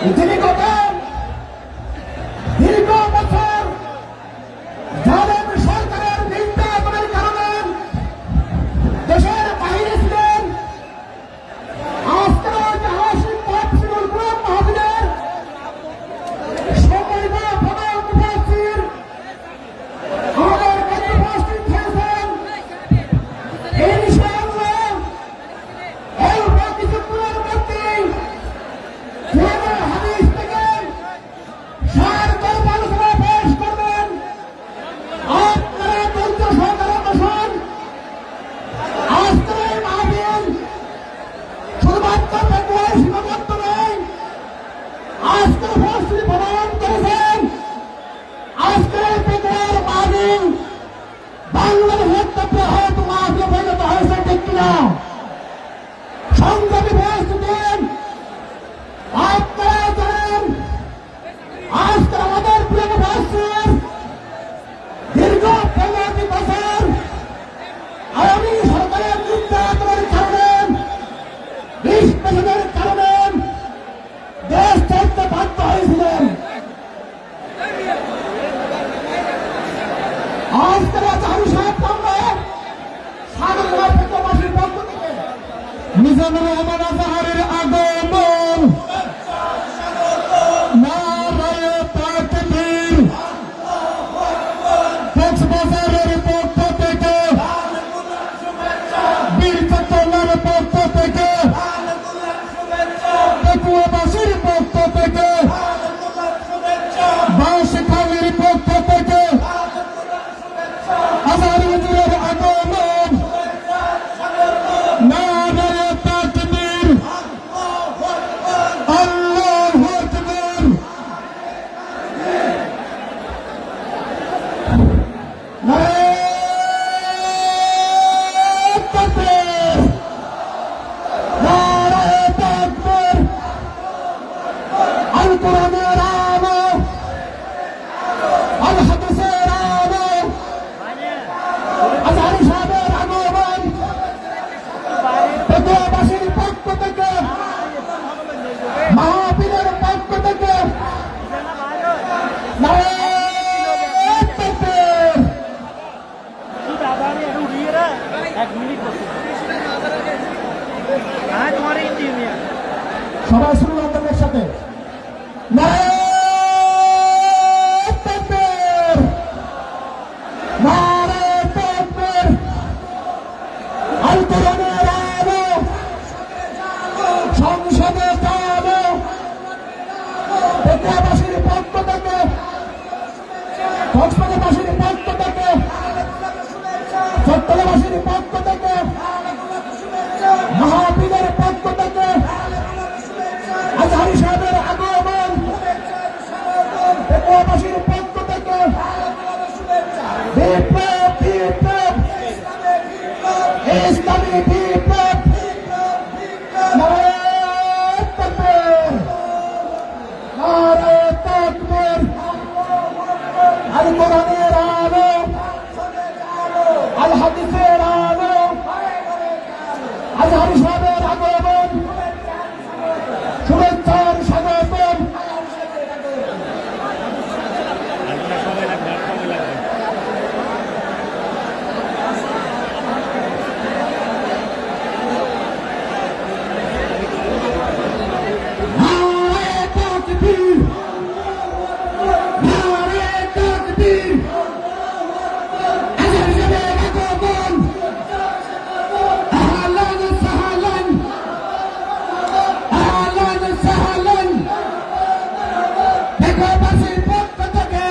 যিনি গত দীর্ঘ বছর জালেম সরকারের নির্যাতনের কারণে দেশের বাইরে ছিলেন, আজকের ঐতিহাসিক তফসিলুল কুরআন মাহফিলের সম্মানিত প্রধান মুফাসসির আমাদের মধ্যে উপস্থিত হয়েছেন। ইনশাআল্লাহ অল্প কিছুক্ষণের মধ্যেই কোরআন হাদিস থেকে সারগর্ভ আলোচনা পেশ করবেন। আপনারা ধৈর্য সহকারে বসুন। আজকের এই মাহফিল শুধুমাত্র পেটুয়ায় সীমাবদ্ধ নয়। আজকের উপস্থিতি প্রদান করেছেন। আজকের এই পেটুয়ার মাহফিল বাংলাদেশের বৃহৎ মাহফিলে পরিণত হয়েছে, ঠিক কিনা? সংগ্রামী উপস্থিতি, আপনারা জানেন আজকে আমাদের প্রিয় মুফাসসির দীর্ঘ 15 বছর আওয়ামী সরকারের নির্যাতনের কারণে 20 বছরের কারণে দেশ ছাড়তে বাধ্য হয়েছিলেন। আজকের আজহারি সাহেব আমরা সাধারণ পেট্রোবাসীর পক্ষ থেকে মিজানুর রহমান আজহারের আগমন নারায়ে তাকবীর, কক্সবাজারের পক্ষ থেকে, বীর চট্টগ্রামের পক্ষ থেকে, পেটুয়াবাসীর পক্ষ থেকে, বাঁশখালীর পক্ষ থেকে আজহারি হুজুরের আগমন নারায়ে তাকবীর, আল্লাহু আকবার। নারায়ে তাকবীর, নারায়ে তাকবীর। আল কোরআনের আলো, আল হাদিসের আলো, আজহারি সাহেবের আগমন পেটুয়াবাসীর পক্ষ থেকে, মাহফিলের পক্ষ থেকে নারায়ে তাকবীর। সবাই শুনুন আপনাদের সাথে, নারায়ে তাকবীর, নারায়ে তাকবীর। আল কোরআনের আলো, সংসদে আলো, পেটুয়াবাসীর পক্ষ থেকে, কক্সবাজারবাসীর পক্ষ থেকে, চট্টগ্রামবাসীর পক্ষ থেকে, মাহফিলের পক্ষ থেকে আজহারি সাহেবের আগমন, পেটুয়াবাসীর পক্ষ থেকে বিপ্লব, বিপ্লব, ইসলামী বিপ্লব। নারায়ে তাকবীর, নারায়ে তাকবীর। আল কোরআনের আলো, আল হাদিসের আলো, আজহারি সাহেবের আগমন, শুভেচ্ছার স্বাগতম। নারায়ে তাকবীর, নারায়ে তাকবীর। আজহারি সাহেবের আগমন, আহলান সাহলান, আহলান সাহলান। পেটুয়াবাসীর পক্ষ থেকে,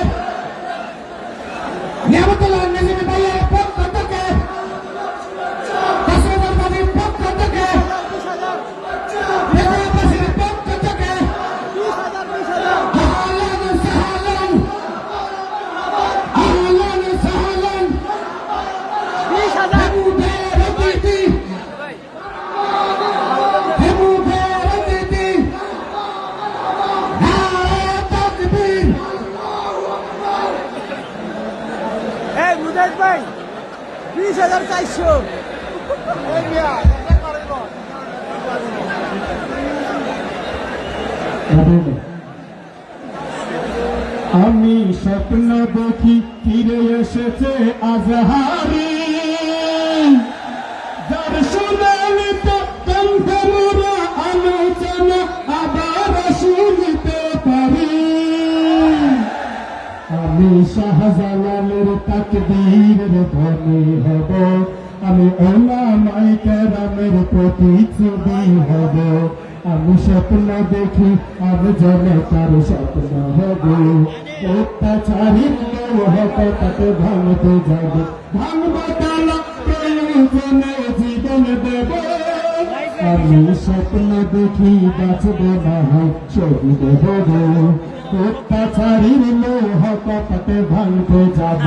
নিয়ামতুল্লাহ নজীবী ভাইয়ের পক্ষ থেকে, কক্সবাজার বাসীর পক্ষ থেকে, পেটুয়াবাসীর পক্ষ থেকে আহলান সাহলান, আহলান সাহলান। হেবু ভাইয়ের অতিথি, হেবু ভাইয়ের অতিথি। নারায়ে তাকবীর। এই মুজাহিদ ভাই 20,400 আমি স্বপ্ন দেখি ফিরে এসেছে আজহারি, যার শুনানি তো কণ্ঠমোরা আলোচনা আবার শুনতে পারি। আমি শাহজালালের তাকদীরের ধনী হব, আমি ওলামায়ে কেরামের প্রতিচ্ছবি হব। আমি স্বপ্ন দেখি আমি জনতার স্বপ্ন হব, অত্যাচারীর হকটাকে ভাঙতে যাব, ভাঙব তালা প্রয়োজনে জীবন দেব। আমি স্বপ্ন দেখি বাঁচব না হয় শহীদ হব, অত্যাচারীর হকটাকে ভাঙতে যাব।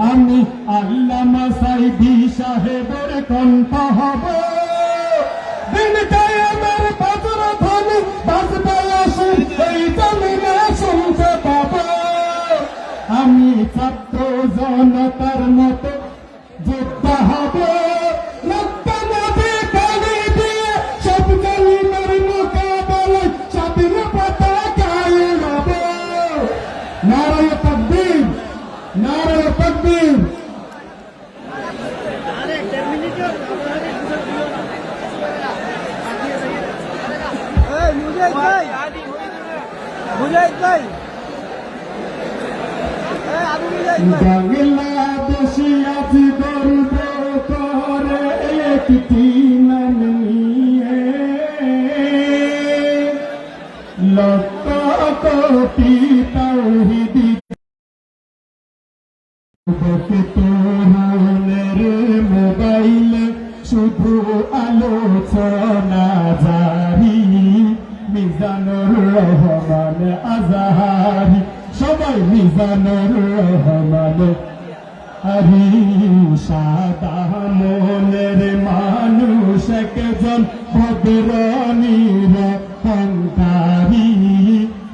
আমি আল্লামা সাঈদী সাহেবের কণ্ঠ হব, দিন কায়েমের বজ্র ধ্বনি বাজবে আসুন এই জমিনে শুনতে পাব। আমি ছাত্র জনতার মতো যোদ্ধা হব, রক্ত নদী পানি দিয়ে সব জালিমের মোকাবেলায় স্বাধীন পতাকায় উড়াব। নারায়ে তাকবীর, নারায়ে তাকবীর। মুজাহিদ ভাই, মুজাহিদ ভাই, আবু মুজাহিদ ভাই। বাংলাদেশি আজ গর্ব করে একটি নাম নিয়ে, লক্ষ কোটি তাওহীদি তরুণের মোবাইলে শুধু আলোচনা জারি। মিজানুর রহমান আজহারি, সবাই মিজানুর রহমান আরি। সাদা মনের মানুষ একজন ভদ্র নিরহংকারী,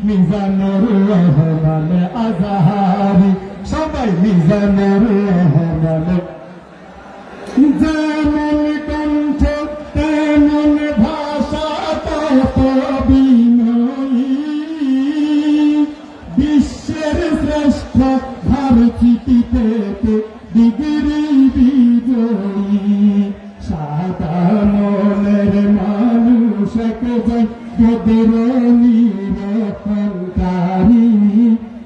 মিজানুর রহমান আজহারি, সবাই মিজানুর রহমান। যেমন কণ্ঠ তেমন ভাষা তত বিনয়ী, বিশ্বের শ্রেষ্ঠ ভারতীতে ডিগ্রি বিজয়ী। সাদা মনের মানুষ একজন ভদ্র নিরহংকারী,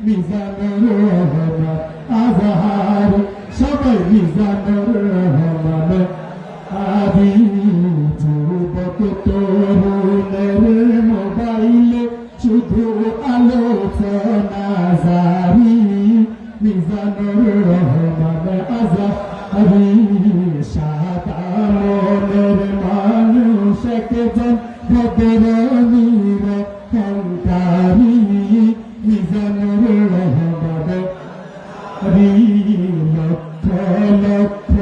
মিজানুর রহমান আজহারি, সবাই মিজানুর রহমান আদি। যুবক তরুণের মোবাইলে শুধু আলোচনা জারি, মিজানুর রহমান আজহারি। সাদা মনের মানুষ একজন ভদ্র নিরহংকারী, মিজানুর রহমান আরি। লক্ষ লক্ষ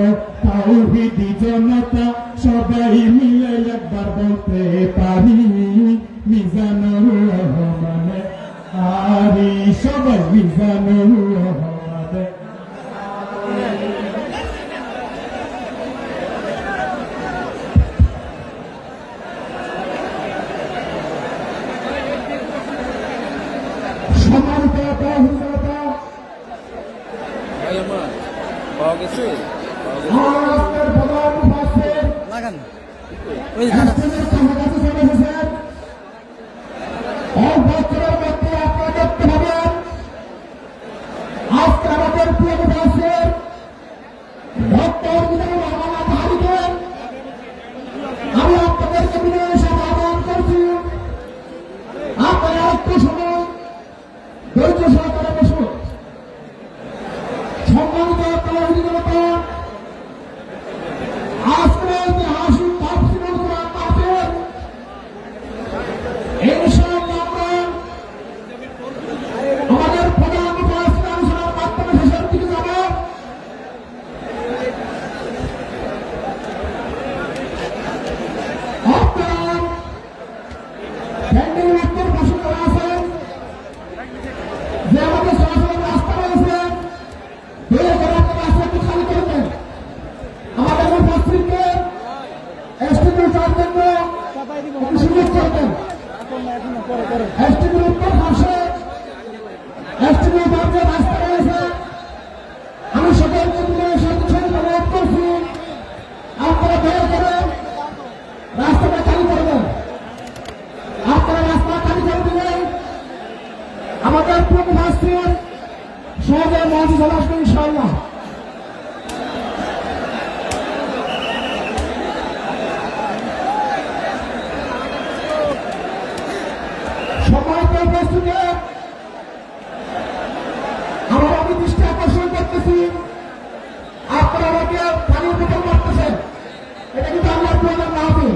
তাওহীদি জনতা সবাই মিলে একবার বলতে পারি, মিজানুর রহমান আরি, সবাই মিজানুর রহমান। সম্মানিত তাওহীদি জনতা, পাওয়া গেছে মহারাষ্ট্রের প্রধান মুফাসসির লাগান এসটিভির কাছাকাছি চলে এসেছেন। এক বছরের মধ্যে আপনারা দেখতে পাবেন আজকে আমাদের প্রিয় মুফাসসির ডক্টর মিজানুর রহমান আজহারিকে আমি আপনাদেরকে বিনয়ের সাথে আহ্বান করছি, আপনারা একটু সময় ধৈর্য সহকারে বসুন। সম্মানিত তাওহীদি জনতা, আজকে ঐতিহাসিক তাফসীরুল কুরআন মাহফিল ইনশাআল্লাহ আমরা আমাদের প্রধান মুফাসসির আলোচনার মাধ্যমে শেষের দিকে যাব। আপনারা প্যান্ডেল উত্তর পাশে যারা আছেন, যে আমাদের চলাচলের রাস্তা রয়েছে, দয়া করে আপনারা রাস্তাটি খালি করে দেন। আমাদের মুফাসসিরকে এসটিভির জন্য একটু সুযোগ করে দেন। এসটিভির উত্তর পাশে এসটিভি যে রাস্তা রয়েছে, আমি সকলকে অনুরোধ করছি আপনারা দয়া করে রাস্তাটা খালি করবেন। আপনারা রাস্তা খালি করে দিলেন আমাদের পূর্বভাস্ত্রীর সহজে মহাজি চলে আসবেন ইনশাআল্লাহ। সময়কে উপস্থিত আমি দৃষ্টি আকর্ষণ করতেছি, আপনারা আমাকে পানির বোতল মারতেছেন। এটা কিন্তু আমার পুরানের মাহফিল,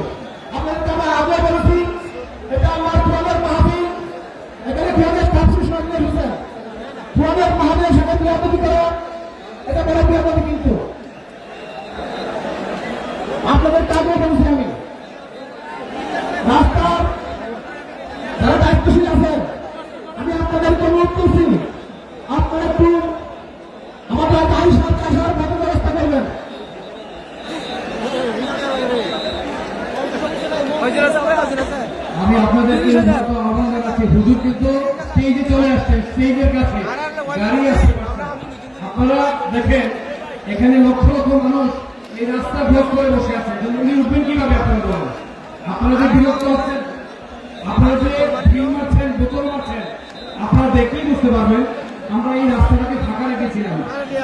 আপনাদেরকে আমরা আগে বলেছি এটা আমার পুরানের মাহফিল। এখানে পুরানের কাজ হয়েছে, পুরানের মাহফিলের সাথে বিয়াদবি করা এটা বড় বিয়াদবি। কিন্তু আপনাদের কাজও বলছি আমি, রাস্তার যারা দায়িত্বশীল আছেন আমি আপনাদেরকে অনুরোধ করছি আপনারা একটু আমাদের গাড়ি সাথে আসার মতো ব্যবস্থা করবেন। আমি আপনাদেরকে আহ্বান জানাচ্ছি, হুজুর কিন্তু স্টেজে চলে আসছেন, স্টেজের কাছে গাড়ি আসতে পারছেন। আপনারা দেখেন এখানে লক্ষ লক্ষ মানুষ এই রাস্তা ব্লক করে বসে আছে, উনি উঠবেন কিভাবে? আপনারা বলেন, আপনারা যে বিরক্ত হচ্ছেন, আপনারা যে ঢিল মারছেন, বোতল মারছেন, আপনারা দেখেই বুঝতে পারবেন আমরা এই রাস্তাটাকে ফাঁকা রেখেছিলাম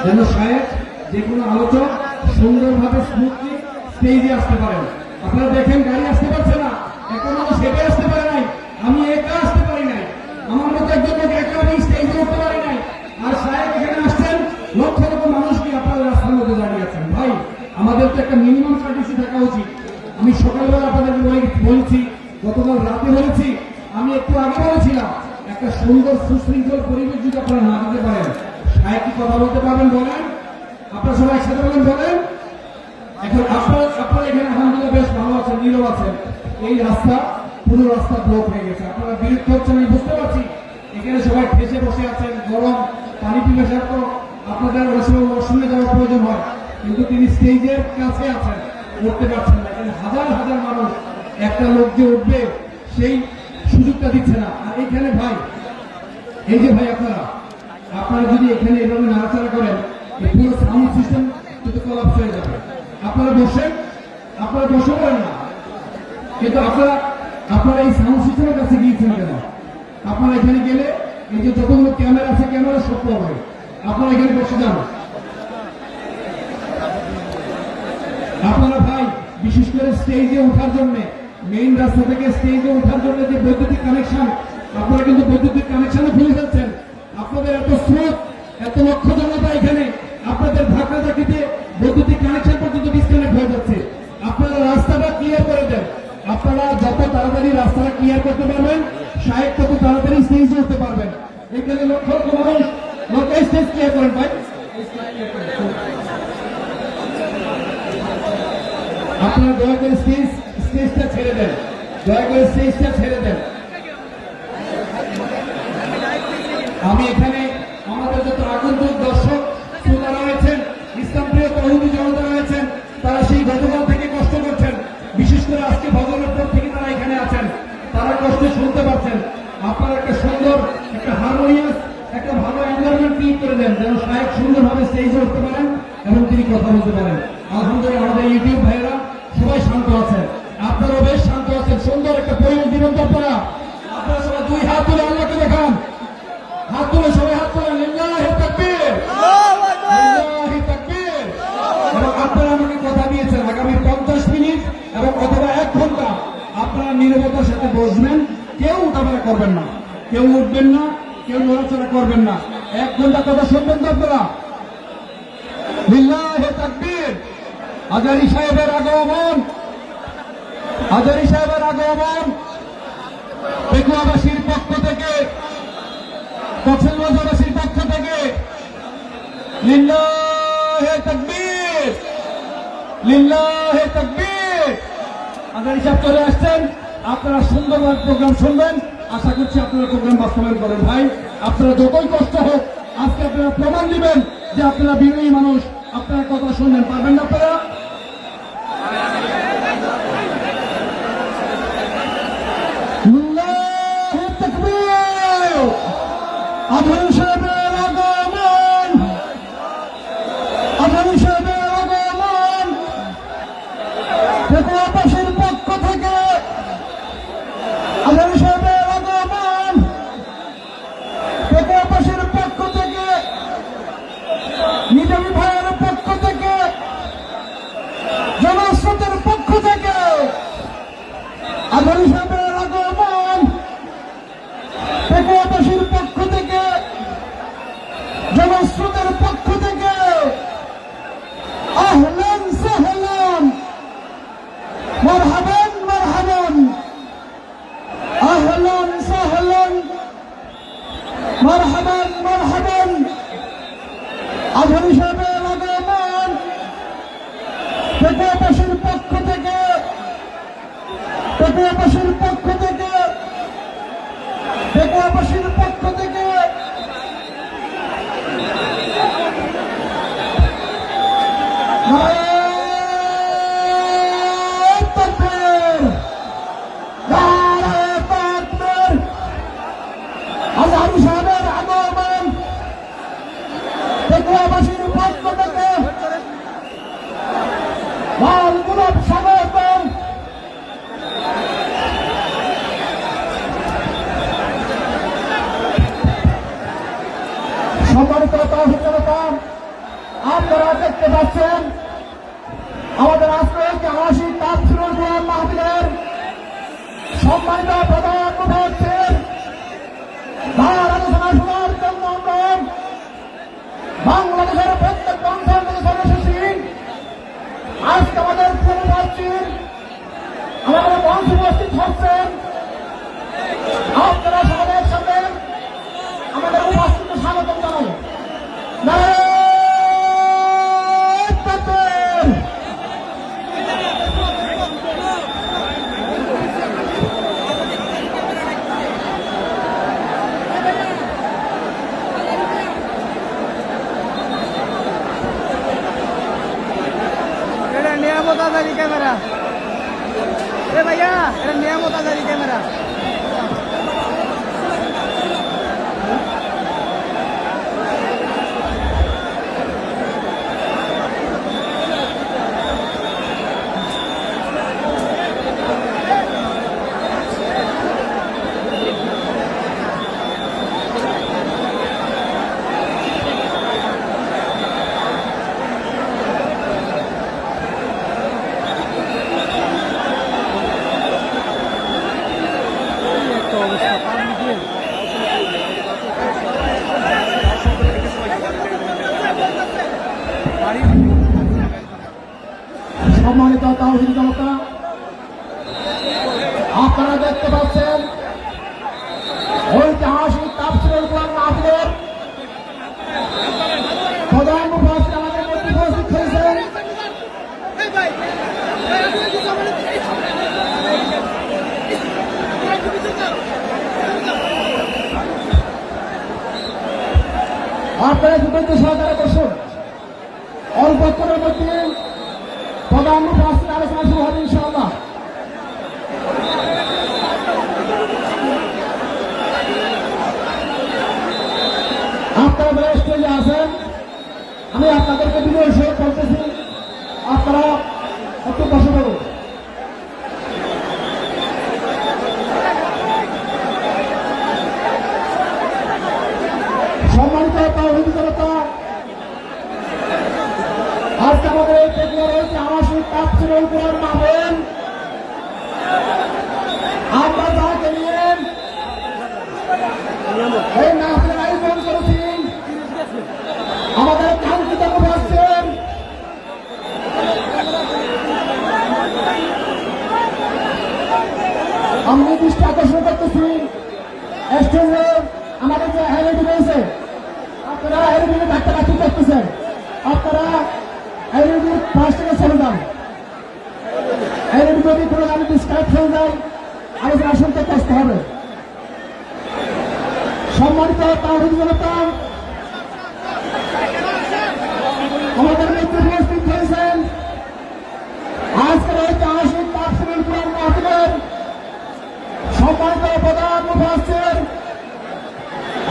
যেন সাহেব যে কোনো আলোচক সুন্দরভাবে স্মুথলি স্টেজে আসতে পারেন। আপনারা দেখেন গাড়ি আসতে পারছে না, এখনো সেটে আসতে পারে নাই, আমি একা আসতে পারি নাই, আমার মতো একজন লোক একা আমি স্টেজে উঠতে পারি নাই, আর সাহেব এখানে আসছেন, লক্ষ লক্ষ মানুষ কি আপনারা রাস্তার মধ্যে দাঁড়িয়ে আছেন। ভাই আমাদের তো একটা মিনিমাম সার্ভিসি থাকা উচিত। আমি সকালবেলা আপনাদেরকে বলছি, গতকাল রাতে বলেছি, আমি একটু আগে বলেছিলাম একটা সুন্দর সুশৃঙ্খল পরিবেশ যদি আপনারা না দিতে পারেন, সাহেব কি কথা বলতে পারবেন? বলেন, আপনারা সবাই একসাথে বলেন, বলেন। এখন আপনারা এখানে আলহামদুলিল্লাহ বেশ ভালো আছেন, নীরব আছেন। এই রাস্তা পুরো রাস্তা ব্লক হয়ে গেছে, আপনারা বিরক্ত হচ্ছেন আমি বুঝতে পারছি। এখানে সবাই ফেসে বসে আছেন, গরম পানি পিপাসার তো আপনাদের ওই সময় ওয়াশরুমে যাওয়ার প্রয়োজন হয়, কিন্তু তিনি স্টেজের কাছে আছেন, উঠতে পারছেন না। এখানে হাজার হাজার মানুষ, একটা লোক যে উঠবে সেই সুযোগটা দিচ্ছে না। আর এইখানে ভাই, এই যে ভাই আপনারা যদি এখানে এভাবে নাড়াচাড়া করেন, এই পুরো সাউন্ড সিস্টেম কিন্তু কলাপস হয়ে যাবে। আপনারা বসে পারেন না, কিন্তু আপনারা এই সাউন্ড সিস্টেমের কাছে গিয়েছেন কেন? আপনারা এখানে গেলে এই যে যতগুলো ক্যামেরা আছে, ক্যামেরা সব হবে, আপনারা এখানে বসে যান। আপনারা ভাই বিশেষ করে স্টেজে ওঠার জন্য, মেইন রাস্তা থেকে স্টেজে ওঠার জন্য যে বৈদ্যুতিক কানেকশন, আপনারা কিন্তু বৈদ্যুতিক কানেকশনে ফেলে ফেলছেন। আপনাদের এত স্রোত, এত লক্ষ জনতা এখানে, আপনাদের ধাক্কা ধাক্কিতে বৈদ্যুতিক কানেকশন পর্যন্ত ডিসকানেক্ট হয়ে যাচ্ছে। আপনারা রাস্তাটা ক্লিয়ার করে দেন। আপনারা যত তাড়াতাড়ি রাস্তাটা ক্লিয়ার করতে পারবেন, সাহেব তত তাড়াতাড়ি স্টেজে উঠতে পারবেন। এখানে লক্ষ লক্ষ মানুষ, স্টেজ ক্লিয়ার করেন ভাই। আপনারা দয়া করে স্টেজটা ছেড়ে দেন, দয়া করে স্টেজটা ছেড়ে দেন। আমি এখানে আমাদের যত আগন্তুক দর্শক শ্রোতা রয়েছেন, ইসলামপ্রিয় তরুণী জনতা রয়েছেন, তারা সেই গতকাল থেকে কষ্ট করছেন, বিশেষ করে আজকে ভজনের পর থেকে তারা এখানে আছেন, তারা কষ্ট শুনতে পাচ্ছেন। আপনারা একটা সুন্দর, একটা হারমোনিয়াস, একটা ভালো এনভায়রনমেন্ট ক্রিয়েট করে দেন যেন সাহেব সুন্দরভাবে স্টেজে উঠতে পারেন এবং তিনি কথা বলতে পারেন। আলহামদুলিল্লাহ আমাদের ইউটিউব ভাইয়েরা সবাই শান্ত আছেন, আপনারাও বেশ শান্ত আছেন, সুন্দর একটা পরিবেশ দিবেন। আপনারা সবাই দুই হাত তুলে আল্লাহকে দেখান, হাত তুলে সবাই হাত তুলে লিল্লাহি তাকবীর, লিল্লাহি তাকবীর। এবং আপনারা আমাকে কথা দিয়েছেন আগামী 50 মিনিট এবং অথবা 1 ঘন্টা আপনারা নীরবতার সাথে বসবেন, কেউ উঠাফেরা করবেন না, কেউ উঠবেন না, কেউ নড়াচড়া করবেন না। 1 ঘন্টা কথা শুনবেন তো আপনারা? লিল্লাহি তাকবীর। হাজারী সাহেবের আগমন, হাজারী সাহেবের আগমন পেকুয়াবাসীর পক্ষ থেকে, কক্সবাজারবাসীর পক্ষ থেকে লিল্লাহি তাকবীর, লিল্লাহি তাকবীর। হাজারী সাহেব চলে আসছেন, আপনারা সুন্দরভাবে প্রোগ্রাম শুনবেন, আশা করছি আপনারা প্রোগ্রাম বাস্তবায়ন করেন। ভাই আপনারা যতই কষ্ট হোক, আজকে আপনারা প্রমাণ দিবেন যে আপনারা বিনয়ী মানুষ, আপনারা কথা শুনবেন, পারবেন না আপনারা? লিল্লাহি আজহারী সাহেবের আগমন, আজহারী সাহেবের আগমন, টেকুয়াবাসীর পক্ষ থেকে আজহারী সাহেবের আগমন, টেকুয়াবাসীর পক্ষ থেকে, নিজামী ভাইয়ের পক্ষ থেকে, জনস্রোতের পক্ষ থেকে আজহারী সাহেবের আগমন, টেকুয়াবাসীর পক্ষ থেকে, জনস্রোতের পক্ষ থেকে আহলান সাহলান, মারহাবান মারহাবান, আহলান সাহলান, মারহাবান মারহাবান। আজহারী সাহেবের আগমন, টেকুয়াবাসীর পক্ষ থেকে, টেকুয়াবাসীর পক্ষ থেকে, টেকুয়াবাসীর পক্ষ থেকে নারায়ে তাকবীর, নারায়ে তাকবীর। আজহারী সাহেবের আগমন, টেকুয়াবাসীর পক্ষ থেকে লাল গোলাপ স্বাগতম। সম্মানিত তৌহিদ জনতা, আপনারা দেখতে পাচ্ছেন আমাদের আজকে ঐতিহাসিক তাফসীরুল কোরআন মাহফিলের সম্মানিত প্রধান মুফাসসির তার আলোচনা শোনার জন্য আমরা বাংলাদেশের প্রত্যেক অঞ্চল থেকে চলে এসেছি। আজকে আমাদের প্রিয় মুফাসসির আমাদের মঞ্চে উপস্থিত হচ্ছেন। আপনারা সবাই সাথে আমাদের উপস্থিত স্বাগত জানাই। নারায়ে তাকবীর। এটা নিয়ামত আজারি ক্যামেরা। এ ভাইয়া, এটা নিয়ামত আজারি ক্যামেরা। সম্মানিত তাওহীদ জনতা, আপনারা দেখতে পাচ্ছেন ঐতিহাসিক তাফসীরুল কোরআন মাহফিলের প্রধান মুফাসসির আমাদের মধ্যে উপস্থিত হয়েছেন। আপনারা দুটো সহকারে বসুন। অল্পক্ষণের মধ্যে প্রধান মুফাসসির আলোচনা শুরু হবে ইনশাআল্লাহ। আপনারা যারা স্টেজে আছেন, আমি আপনাদেরকে বিনয় সহ বলতেছি, আপনারা একটু বসে পড়ুন। সম্মানিত তাওহীদ জনতা, আজকে আমাদের এই টেকুয়ার ঐতিহাসিক তাফসীরুল কোরআন মাহফিল, আমরা যাকে নিয়ে এই মাহফিলের আয়োজন করেছি, আমাদের কাঙ্ক্ষিত মুফাসসির আমি দৃষ্টি আকর্ষণ করতেছি স্টেজে আমাদের যে এলইডি রয়েছে, আপনারা এলইডি ধাক্কাধাক্কি করতেছেন, আপনারা এলইডির পাশ থেকে চলে যান। এলইডি যদি কোনো আমি ডিসকানেক্ট হয়ে যায়, আলোচনা শুনতে কষ্ট হবে। সম্মানিত তাওহীদ জনতা, আমাদের মধ্যে উপস্থিত হয়েছেন আজকের ঐতিহাসিক তাফসীরুল কোরআন মাহফিলের সম্মানিত প্রধান মুফাসসির,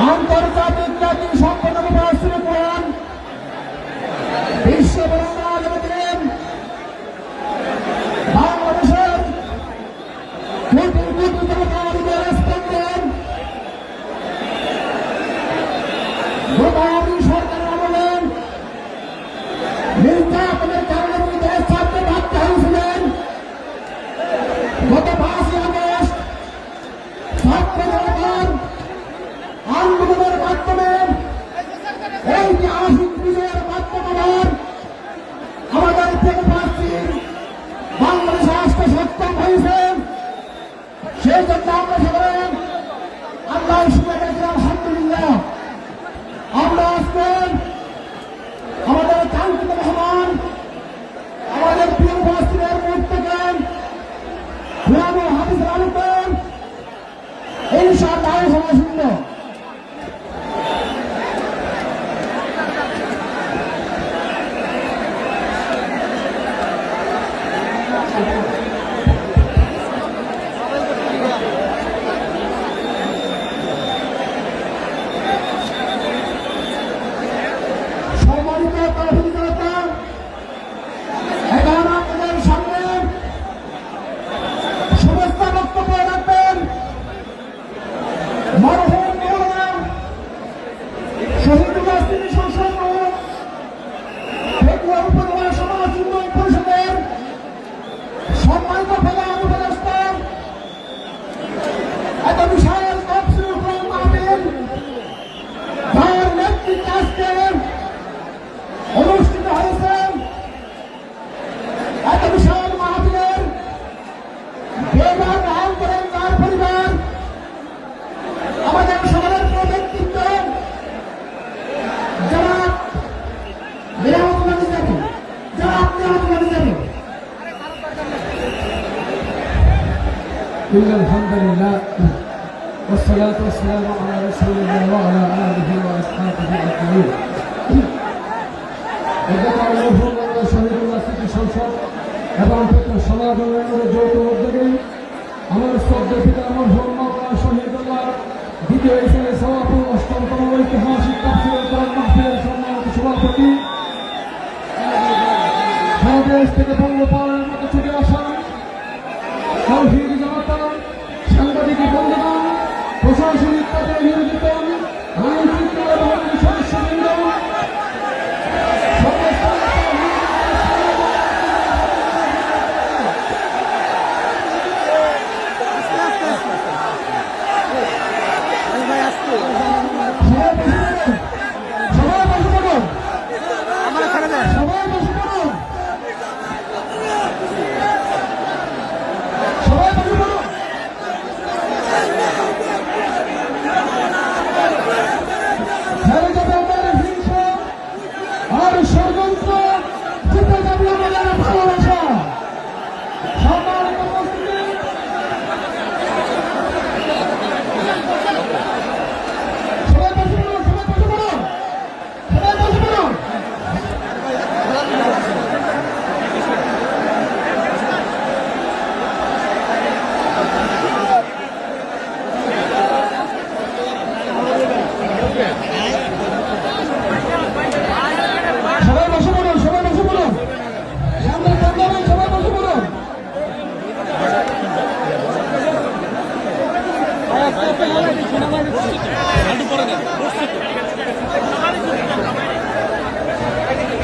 আন্তর্জাতিক জাতি সম্পূর্ণ পরিস্থিতি করেন বিশ্ব বরঙ্গা জগতের বাংলাদেশের কোটি কোটি জনতার স্পন্দন গোদাবরী সরকারের আমলে নির্যাতনের কারণে দেশ ছাড়তে বাধ্য হয়েছিলেন। গত 5ই আগস্ট ছাত্র জনতার আন্দোলনের মাধ্যমে ঐতিহাসিক বিজয়ের মাধ্যমে আমাদের থেকে প্রার্থীর বাংলাদেশ আসতে সক্ষম হয়েছে। সেই জন্য আমরা সবাই আল্লাহ শুক্রিয়া করি, আলহামদুলিল্লাহ। আমরা আজকে আমাদের কাঙ্ক্ষিত মেহমান আমাদের প্রিয় উপস্থিতের মুহূর্তকে গুলাম হাফিজ আলমকে ইনশাআল্লাহ সময় শূন্য সম্মানিত তৌহিদি জনতা, এখন আপনাদের সামনে শুভেচ্ছা বক্তব্য রাখবেন মরহুম মৌলানা শহীদুল্লাহ স্মৃতি সংসদ পেকুয়া উপজেলা সমাজ উন্নয়ন পরিষদের সম্মানিত প্রধান উপদেষ্টা, এত বিশাল তফসিল মাহফিল যার নেতৃত্বে আজকে অনুষ্ঠিত হয়েছে। এত বিশাল মাহফিলের বেবার গ্রহণ করেন তার পরিবার, আমাদের সকলের প্রিয় ব্যক্তিত্ব যারা নিরাপত্তা যাবে, যারা নিরাপত্তা যাবে। الحمد لله والصلاة والسلام على رسول الله وعلى آله وأصحابه أجمعين। শহীদুল্লাহ স্মৃতি সংসদ এবং সমাজ উন্নয়নের যৌথ উদ্যোগে আমাদের শ্রদ্ধা পিতা মরহুম মাওলানা শহীদুল্লাহ দ্বিতীয় হিসেবে সভাপতি অষ্টমতম ঐতিহাসিক তাফসীরুল কোরআন মাহফিলের সম্মানিত সভাপতি, সারা দেশ থেকে বঙ্গোপসাগরের মতো ছুটে আসা তৌহিদি জনতা, সাংবাদিক বন্ধুগণ, প্রশাসনিক পদে নিয়োজিত আইন শৃঙ্খলা বাহিনীর সদস্যবৃন্দ,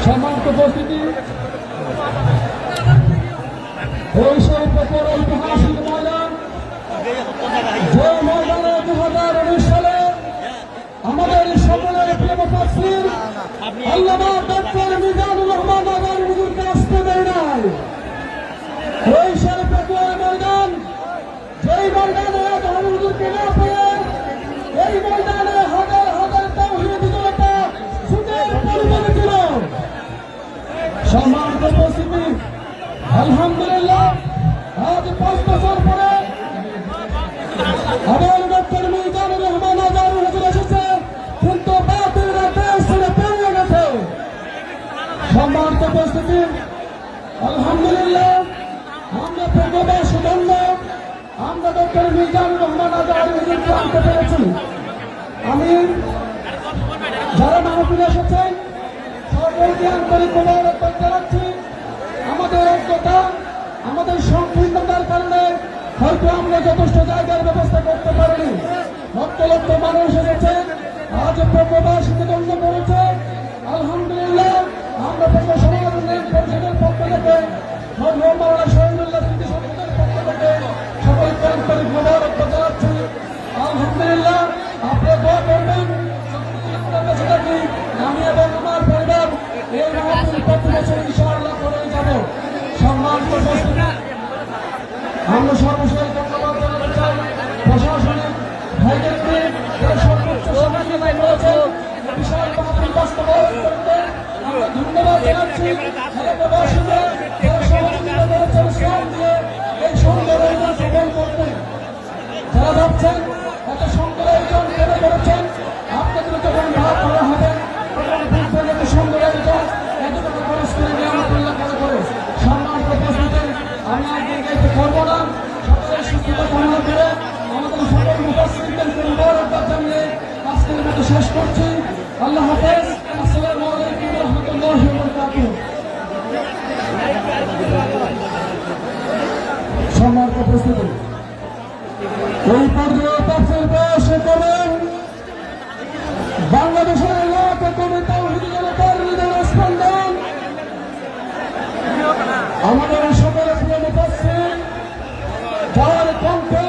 সম্মানিত উপস্থিতি, বৈষয়িক ঐতিহাসিক ময়দান, যে ময়দানে 2019 সালে আমাদের সকলের প্রিয় তাফসীর আল্লামা ডক্টর মিজানুর রহমান আজারি হুজুরকে আসতে দেয় নাই। বৈষয়িক ময়দান, যেই ময়দানে আজারি হুজুরকে না পেয়ে এই ময়দানে হাজার হাজার তাওহীদি জনতা ছুটে পড়েছিল। সম্মানিত উপস্থিতি, আলহামদুলিল্লাহ আজ 5 বছর পরে আবার ডক্টর মিজানুর রহমান আজারি হুজুর এসেছে, কিন্তু বাতিলরা দেশ ছেড়ে পালিয়ে গেছে। সম্মানিত উপস্থিতি, আলহামদুলিল্লাহ আমরা প্রবাস ধন্য, আমরা ডক্টর মিজানুর রহমান আজারি হুজুরকে আনতে পেরেছি। আমি যারা মানবীয় এসেছেন সকলকে আন্তরিক মোবারকবাদ জানাচ্ছি। আমাদের ঐক্যতা, আমাদের সংকীর্ণতার কারণে হয়তো আমরা যথেষ্ট জায়গার ব্যবস্থা করতে পারিনি। লক্ষ লক্ষ মানুষ এসেছে, আজ প্রবাসীকে দণ্ড করেছে। আলহামদুলিল্লাহ, আমরা প্রথম সমাজ উন্নয়ন পরিষদের পক্ষ থেকে মৌলানা শহীদুল্লাহ স্মৃতি সংসদের পক্ষ থেকে সকলকে আন্তরিক মোবারকবাদ জানাচ্ছি। আলহামদুলিল্লাহ, আপনারা দোয়া করবেন বেঁচে থাকি, আমি এবং আমার পরিবার এই মাহফিল প্রতি বছর ইনশাআল্লাহ করেই যাব। সম্মানিত উপস্থিতি, আমরা সর্বশেষ ধন্যবাদ জানাতে চাই প্রশাসনিক ভাইদেরকে, যারা সর্বোচ্চ সহযোগিতা করেছেন বিশাল মাহফিল বাস্তবায়ন করতে। আমরা ধন্যবাদ জানাচ্ছি এলাকাবাসীকে, যারা সহযোগিতা করেছেন শ্রম দিয়ে এই সুন্দর আয়োজন সফল করতে। যারা ভাবছেন এত সুন্দর আয়োজন কেন করেছেন, আপনাদের যখন ভাব করা হবে তখন বুঝবেন এত সুন্দর আয়োজন এত টাকা খরচ করে নিয়ামতুল্লাহ কেন করে। সম্মানিত উপস্থিতি, আমি আর দীর্ঘায়িত করব না। সকলের সুস্থতা কামনা করে আমাদের সকল মুফাসসিরদেরকে মুবারকবাদ জানিয়ে আজকের মতো শেষ করছি। আল্লাহ হাফেজ। আসসালামু আলাইকুম ওয়া রাহমাতুল্লাহি ওয়া বারাকাতুহু। সম্মানিত উপস্থিতি, এই পর্যায়ে তাফসীর পেশ করেন বাংলাদেশের এলাকা কবি তাওহীদ জনতার হৃদয়ের স্পন্দন, আমাদের সকলের প্রিয় মুফাসসির, যার কণ্ঠে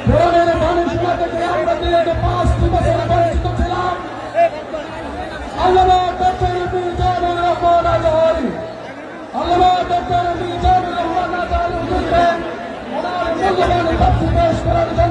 কোরআনের বাণী শোনা থেকে আমরা দীর্ঘ 5টি বছর বঞ্চিত ছিলাম, আল্লামা ডক্টর মিজানুর রহমান আজহারী। আল্লামা ডক্টর মিজানুর রহমান আজহারী হুজুরকে ওনার মূল্যবান তাফসীর পেশ করার জন্য